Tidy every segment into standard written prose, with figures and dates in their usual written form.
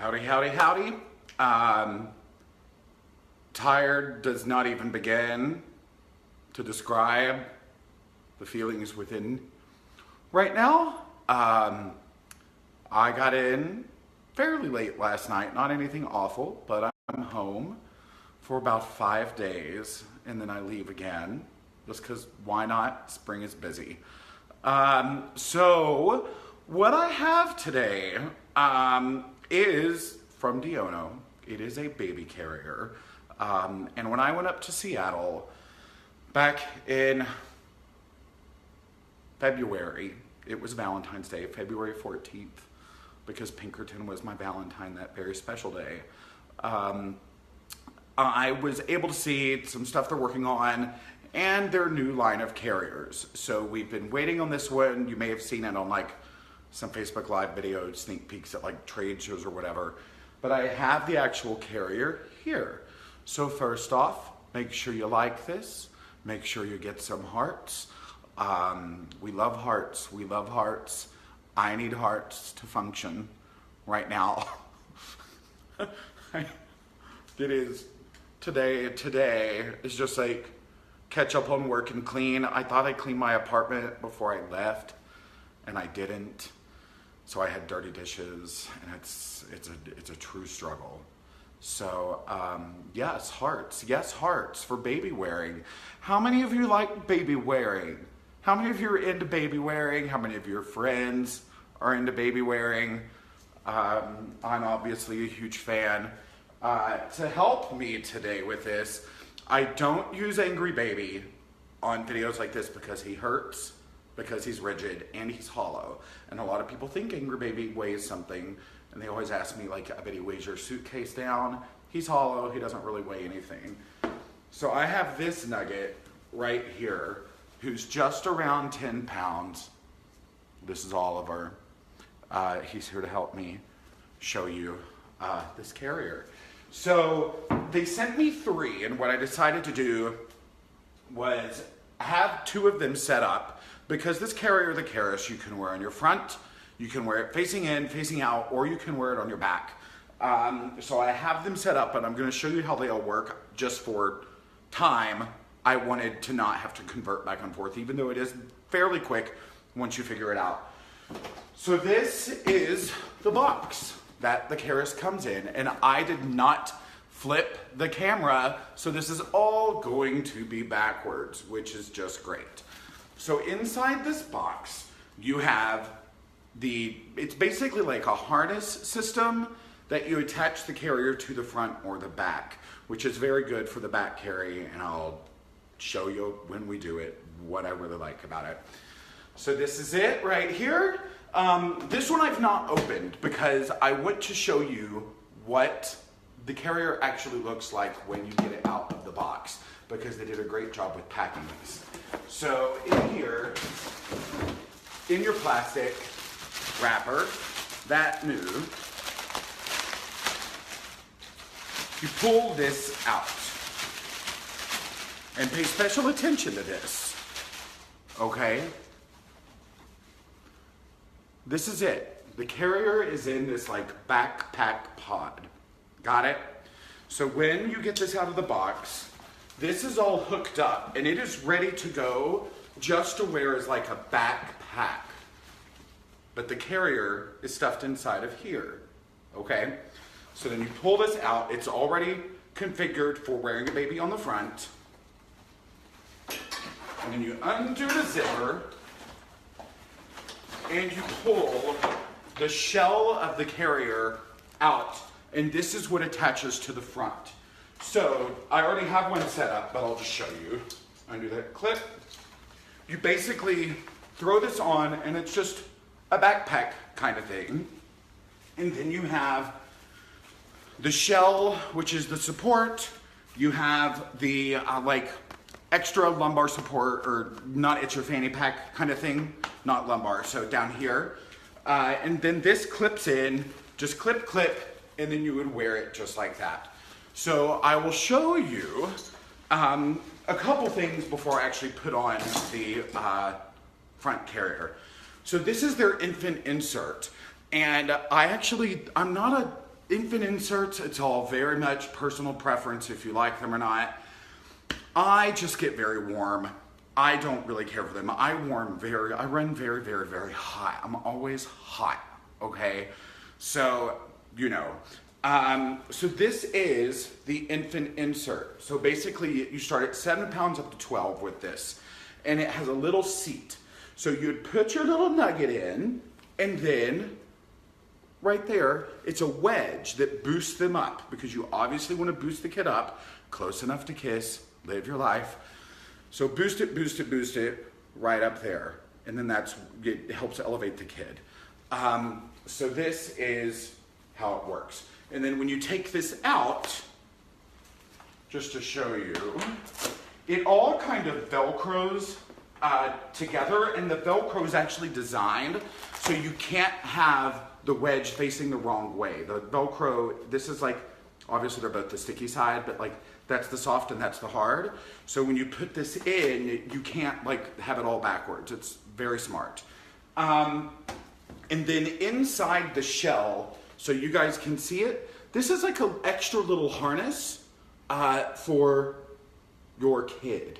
Howdy, howdy, howdy. Tired does not even begin to describe the feelings within right now. I got in fairly late last night, not anything awful, but I'm home for about 5 days and then I leave again just because why not? Spring is busy. So what I have today is from Diono. It is a baby carrier. And when I went up to Seattle back in February, it was Valentine's Day, February 14th, because Pinkerton was my Valentine that very special day. I was able to see some stuff they're working on and their new line of carriers. So we've been waiting on this one. You may have seen it on like some Facebook Live videos, sneak peeks at like trade shows or whatever. But I have the actual carrier here. So first off, make sure you like this. Make sure you get some hearts. We love hearts. We love hearts. I need hearts to function right now. It is today is just like catch up on work and clean. I thought I cleaned my apartment before I left and I didn't. So I had dirty dishes and it's a true struggle. So yes, hearts for baby wearing. How many of you like baby wearing? How many of you are into baby wearing? How many of your friends are into baby wearing? I'm obviously a huge fan. To help me today with this, I don't use Angry Baby on videos like this because he hurts, because he's rigid, and he's hollow. And a lot of people think Angry Baby weighs something, and they always ask me, like, I bet he weighs your suitcase down. He's hollow, he doesn't really weigh anything. So I have this nugget right here, who's just around 10 pounds. This is Oliver. He's here to help me show you this carrier. So they sent me 3, and what I decided to do was have 2 of them set up because this carrier, the Carus, you can wear on your front, you can wear it facing in, facing out, or you can wear it on your back. So I have them set up, and I'm going to show you how they all work just for time. I wanted to not have to convert back and forth, even though it is fairly quick once you figure it out. So this is the box that the Carus comes in, and I did not flip the camera, so this is all going to be backwards, which is just great. So inside this box, you have it's basically like a harness system that you attach the carrier to the front or the back, which is very good for the back carry, and I'll show you when we do it what I really like about it. So this is it right here. This one I've not opened because I want to show you what the carrier actually looks like when you get it out of the box, because they did a great job with packing these. So in here, in your plastic wrapper, that new, you pull this out and pay special attention to this, okay? This is it. The carrier is in this like backpack pod. Got it? So when you get this out of the box, this is all hooked up and it is ready to go just to wear as like a backpack. But the carrier is stuffed inside of here, okay? So then you pull this out. It's already configured for wearing a baby on the front. And then you undo the zipper and you pull the shell of the carrier out, and this is what attaches to the front. So I already have one set up, but I'll just show you. Undo that clip. You basically throw this on, and it's just a backpack kind of thing. And then you have the shell, which is the support. You have the like extra lumbar support, or not, it's your fanny pack kind of thing, not lumbar, so down here. And then this clips in, just clip, and then you would wear it just like that. So I will show you a couple things before I actually put on the front carrier. So this is their infant insert. And I'm not a infant inserts, it's all very much personal preference if you like them or not. I just get very warm. I don't really care for them. I run very, very, very hot. I'm always hot, okay? So, you know. So this is the infant insert. So basically you start at 7 pounds up to 12 with this. And it has a little seat. So you'd put your little nugget in, and then right there, it's a wedge that boosts them up, because you obviously want to boost the kid up close enough to kiss, live your life. So boost it, boost it, boost it right up there. And then it helps elevate the kid. So this is how it works. And then when you take this out, just to show you, it all kind of Velcros together, and the Velcro is actually designed so you can't have the wedge facing the wrong way. The Velcro, this is like, obviously they're both the sticky side, but like that's the soft and that's the hard. So when you put this in, you can't like have it all backwards. It's very smart. And then inside the shell, so you guys can see it, this is like an extra little harness for your kid.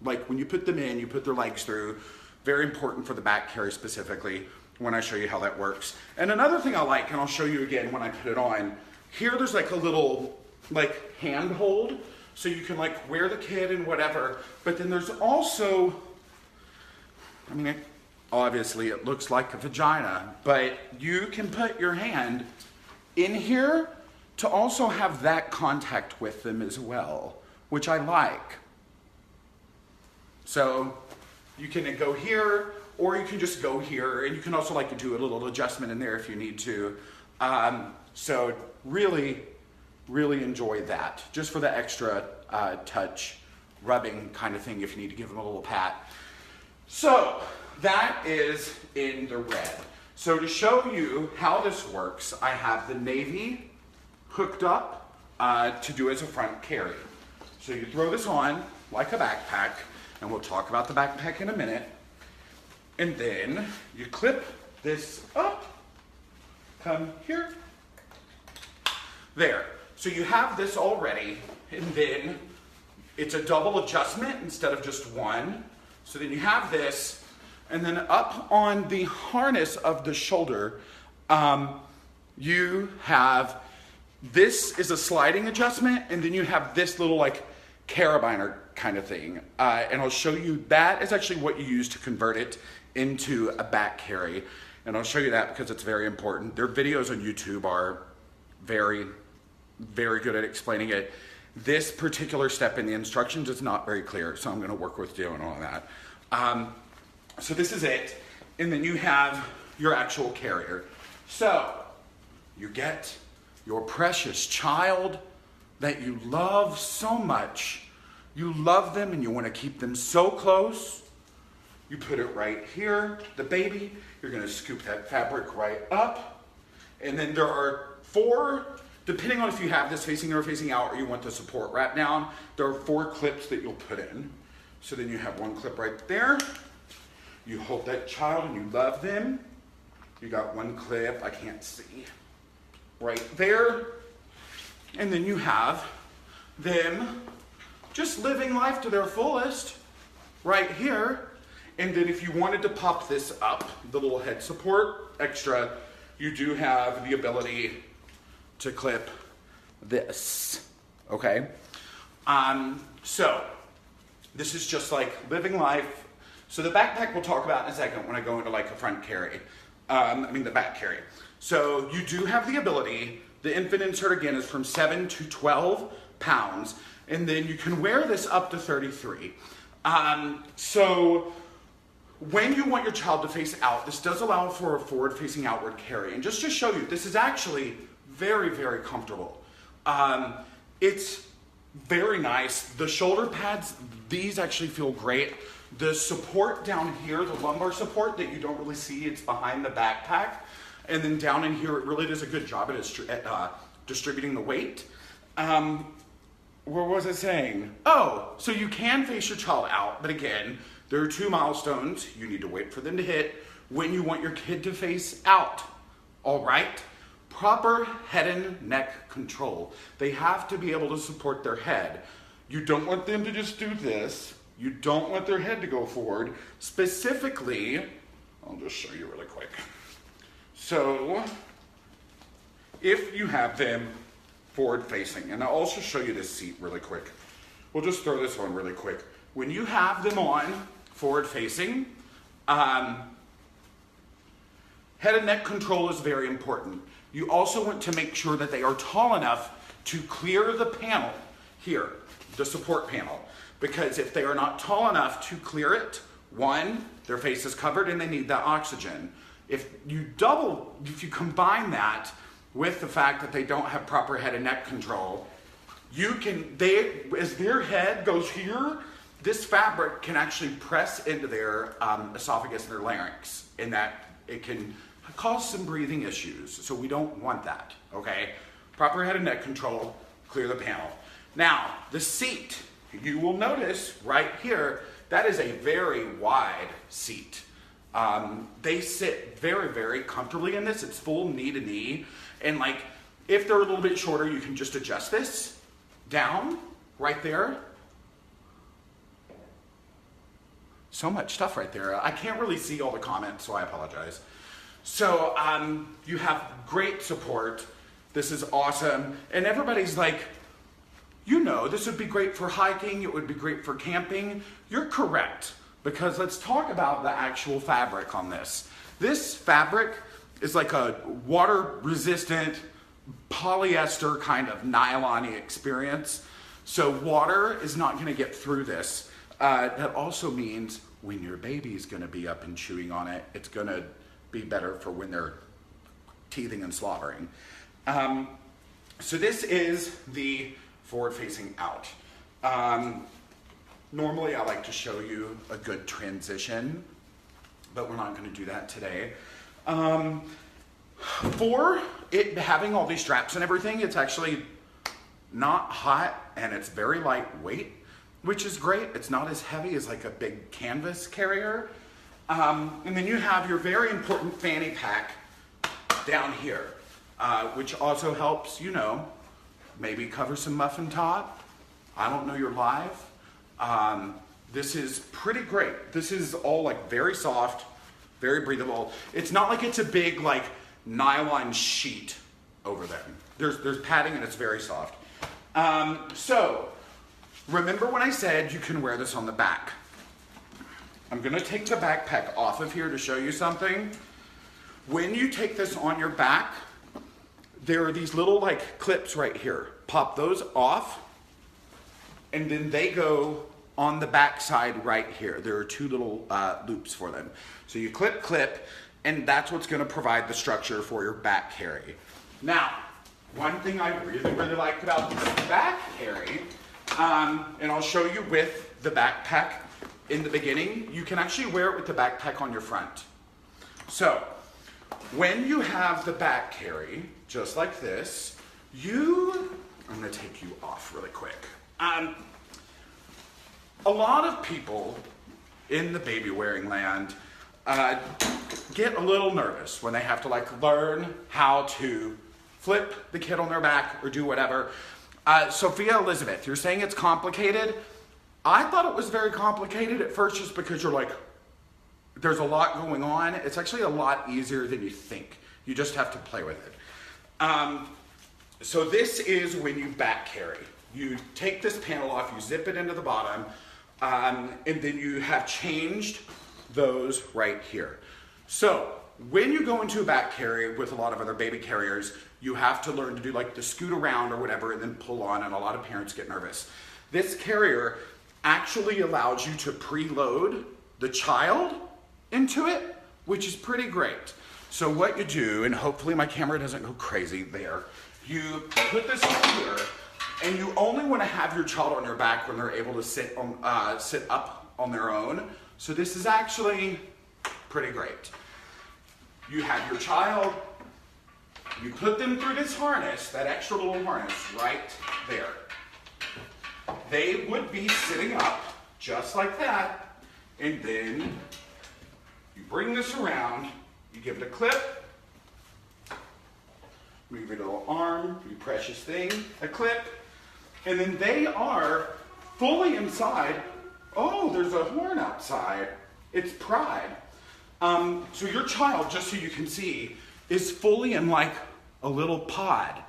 Like when you put them in, you put their legs through. Very important for the back carry specifically, when I show you how that works. And another thing I like, and I'll show you again when I put it on, here there's like a little like hand hold, so you can like wear the kid and whatever. But then there's also, I mean, obviously it looks like a vagina, but you can put your hand in here to also have that contact with them as well, which I like. So you can go here, or you can just go here, and you can also like to do a little adjustment in there if you need to. So really, really enjoy that, just for the extra touch, rubbing kind of thing if you need to give them a little pat. So that is in the red. So to show you how this works, I have the navy hooked up to do as a front carry. So you throw this on like a backpack, and we'll talk about the backpack in a minute. And then you clip this up, come here, there. So you have this already, and then it's a double adjustment instead of just one. So then you have this, and then up on the harness of the shoulder, you have, this is a sliding adjustment, and then you have this little like carabiner kind of thing. And I'll show you, that is actually what you use to convert it into a back carry. And I'll show you that because it's very important. Their videos on YouTube are very, very good at explaining it. This particular step in the instructions is not very clear, so I'm gonna work with Diono on that. So this is it, and then you have your actual carrier. So you get your precious child that you love so much. You love them and you want to keep them so close. You put it right here, the baby. You're going to scoop that fabric right up. And then there are 4, depending on if you have this facing or facing out, or you want the support wrap down, there are 4 clips that you'll put in. So then you have one clip right there. You hold that child and you love them. You got one clip, I can't see, right there. And then you have them just living life to their fullest right here. And then if you wanted to pop this up, the little head support extra, you do have the ability to clip this, okay? So this is just like living life. So the backpack we'll talk about in a second when I go into like a front carry, the back carry. So you do have the ability, the infant insert again is from 7 to 12 pounds, and then you can wear this up to 33. So when you want your child to face out, this does allow for a forward facing outward carry. And just to show you, this is actually very, very comfortable. It's very nice. The shoulder pads, these actually feel great. The support down here, the lumbar support that you don't really see, it's behind the backpack. And then down in here, it really does a good job at distributing the weight. What was I saying? Oh, so you can face your child out, but again, there are 2 milestones you need to wait for them to hit when you want your kid to face out. All right? proper head and neck control. They have to be able to support their head. You don't want them to just do this. You don't want their head to go forward. Specifically, I'll just show you really quick. So, if you have them forward facing, and I'll also show you this seat really quick. We'll just throw this on really quick. When you have them on forward facing, head and neck control is very important. You also want to make sure that they are tall enough to clear the panel here, the support panel. Because if they are not tall enough to clear it, one, their face is covered and they need that oxygen. If you combine that with the fact that they don't have proper head and neck control, as their head goes here, this fabric can actually press into their esophagus and their larynx, and that it can cause some breathing issues. So we don't want that, okay? Proper head and neck control, clear the panel. Now, the seat, you will notice right here, that is a very wide seat. They sit very, very comfortably in this. It's full knee to knee. And like, if they're a little bit shorter, you can just adjust this down right there. So much stuff right there. I can't really see all the comments, so I apologize. So you have great support. This is awesome. And everybody's like, you know, this would be great for hiking. It would be great for camping. You're correct, because let's talk about the actual fabric on this. This fabric is like a water-resistant polyester kind of nylon-y experience. So water is not gonna get through this. That also means when your baby's gonna be up and chewing on it, it's gonna be better for when they're teething and slobbering. So this is the forward-facing out. Normally I like to show you a good transition, but we're not gonna do that today. For it having all these straps and everything, it's actually not hot and it's very lightweight, which is great. It's not as heavy as like a big canvas carrier. And then you have your very important fanny pack down here, which also helps, you know, maybe cover some muffin top. I don't know, you're live. This is pretty great. This is all like very soft, very breathable. It's not like it's a big like nylon sheet over there. There's padding and it's very soft. So remember when I said you can wear this on the back? I'm gonna take the backpack off of here to show you something. When you take this on your back, there are these little like clips right here. Pop those off, and then they go on the back side right here. There are two little loops for them. So you clip, and that's what's gonna provide the structure for your back carry. Now, one thing I really, really like about this back carry, and I'll show you with the backpack in the beginning, you can actually wear it with the backpack on your front. So, when you have the back carry, just like this, I'm gonna take you off really quick. A lot of people in the baby wearing land get a little nervous when they have to like learn how to flip the kid on their back or do whatever. Sophia Elizabeth, you're saying it's complicated. I thought it was very complicated at first just because you're like, there's a lot going on. It's actually a lot easier than you think. You just have to play with it. So this is when you back carry. You take this panel off, you zip it into the bottom, and then you have changed those right here. So when you go into a back carry with a lot of other baby carriers, you have to learn to do like the scoot around or whatever and then pull on, and a lot of parents get nervous. This carrier actually allows you to preload the child into it, which is pretty great. So what you do, and hopefully my camera doesn't go crazy there, you put this on here, and you only want to have your child on your back when they're able to sit up on their own. So this is actually pretty great. You have your child, you put them through this harness, that extra little harness right there. They would be sitting up just like that, and then you bring this around, you give it a clip, move your little arm, your precious thing, a clip, and then they are fully inside. Oh, there's a horn outside. It's Pride. So your child, just so you can see, is fully in like a little pod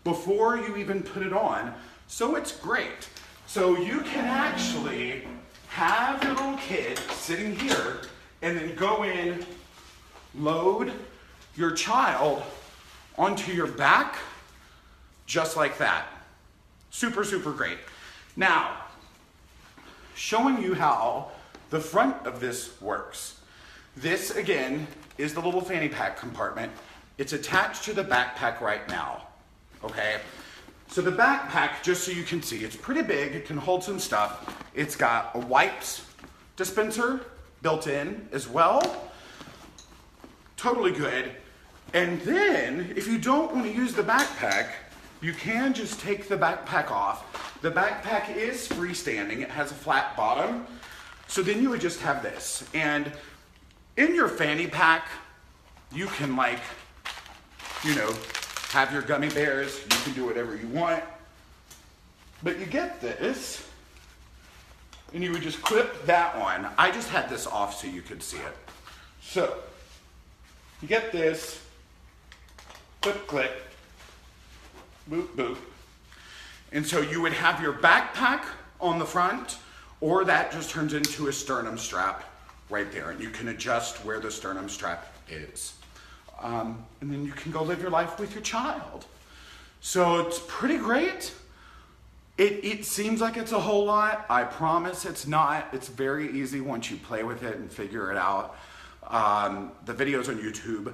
before you even put it on. So it's great. So you can actually have your little kid sitting here and then go in, load your child onto your back, just like that. Super, super great. Now, showing you how the front of this works. This, again, is the little fanny pack compartment. It's attached to the backpack right now, okay? So the backpack, just so you can see, it's pretty big. It can hold some stuff. It's got a wipes dispenser built in as well. Totally good. And then, if you don't want to use the backpack, you can just take the backpack off. The backpack is freestanding. It has a flat bottom. So then you would just have this. And in your fanny pack, you can like, you know, have your gummy bears. You can do whatever you want. But you get this, and you would just clip that on. I just had this off so you could see it. So, you get this, clip, clip, boop, boop. And so you would have your backpack on the front, or that just turns into a sternum strap right there. And you can adjust where the sternum strap is. And then you can go live your life with your child. So it's pretty great. It seems like it's a whole lot. I promise it's not. It's very easy once you play with it and figure it out. The videos on YouTube,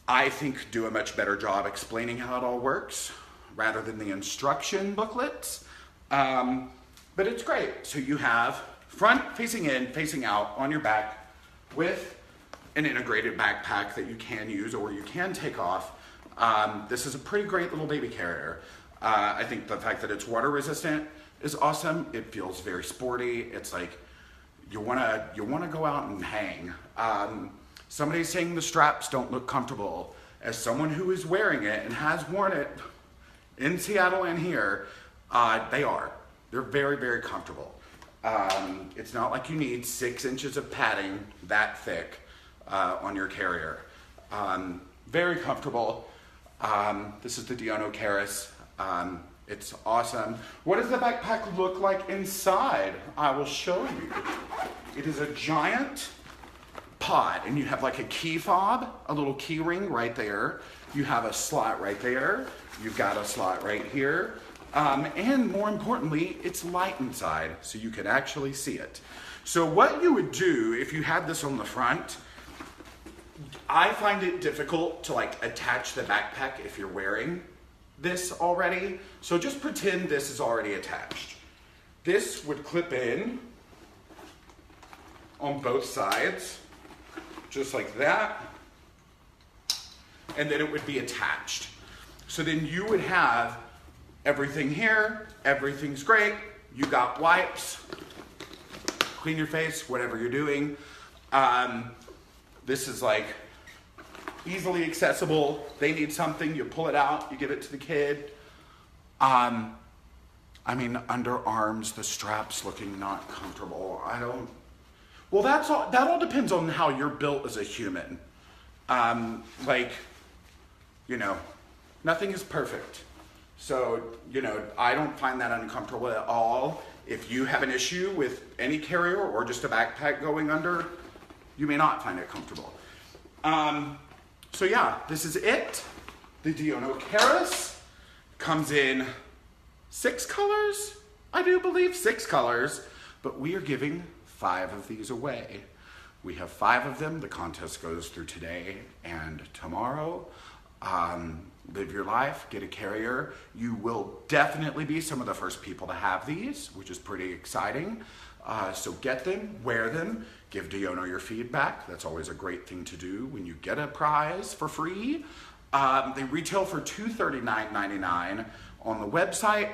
I think, do a much better job explaining how it all works rather than the instruction booklets. But it's great. So you have front facing in, facing out on your back with an integrated backpack that you can use or you can take off. This is a pretty great little baby carrier. I think the fact that it's water resistant is awesome. It feels very sporty. It's like you wanna go out and hang. Somebody's saying the straps don't look comfortable. As someone who is wearing it and has worn it in Seattle and here, they are. They're very, very comfortable. It's not like you need 6 inches of padding that thick on your carrier. Very comfortable. This is the Diono Carus. It's awesome. What does the backpack look like inside? I will show you. It is a giant pod, and you have like a key fob, a little key ring right there. You have a slot right there. You've got a slot right here. And more importantly, it's light inside, so you can actually see it. So what you would do if you had this on the front, I find it difficult to like attach the backpack if you're wearing this already. So just pretend this is already attached. This would clip in on both sides, just like that. And then it would be attached. So then you would have everything here, everything's great. You got wipes, clean your face, whatever you're doing. This is like easily accessible. They need something, you pull it out, you give it to the kid. I mean, underarms, the straps looking not comfortable. Well, that all depends on how you're built as a human. Like, you know, nothing is perfect. So, you know, I don't find that uncomfortable at all. If you have an issue with any carrier or just a backpack going under, you may not find it comfortable. So yeah, this is it. The Diono Carus comes in 6 colors, I do believe 6 colors, but we are giving 5 of these away. We have 5 of them. The contest goes through today and tomorrow. Live your life, get a carrier. You will definitely be some of the first people to have these, which is pretty exciting. So get them, wear them, give Diono your feedback. That's always a great thing to do when you get a prize for free. They retail for $239.99 on the website.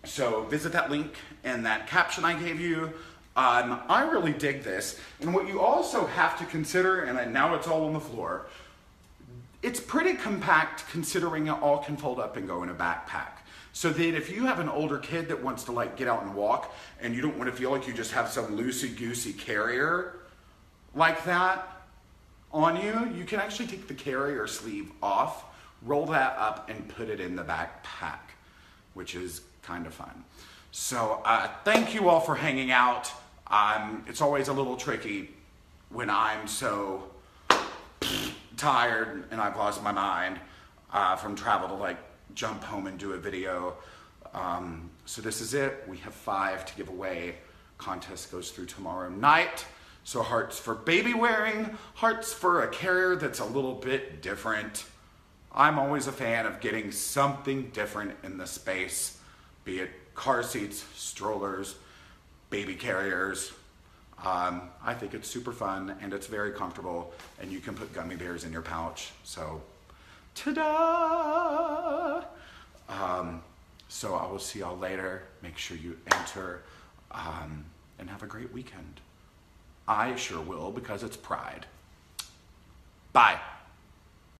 So visit that link and that caption I gave you. I really dig this. And what you also have to consider, and now it's all on the floor, it's pretty compact considering it all can fold up and go in a backpack. So that if you have an older kid that wants to like get out and walk and you don't want to feel like you just have some loosey-goosey carrier like that on you, you can actually take the carrier sleeve off, roll that up and put it in the backpack, which is kind of fun. So thank you all for hanging out. It's always a little tricky when I'm so tired and I've lost my mind from travel to like jump home and do a video. So this is it. We have 5 to give away. Contest goes through tomorrow night. So hearts for baby wearing, hearts for a carrier that's a little bit different. I'm always a fan of getting something different in the space, be it car seats, strollers, baby carriers. I think it's super fun and it's very comfortable and you can put gummy bears in your pouch. So, ta-da! So I will see y'all later. Make sure you enter and have a great weekend. I sure will because it's Pride. Bye.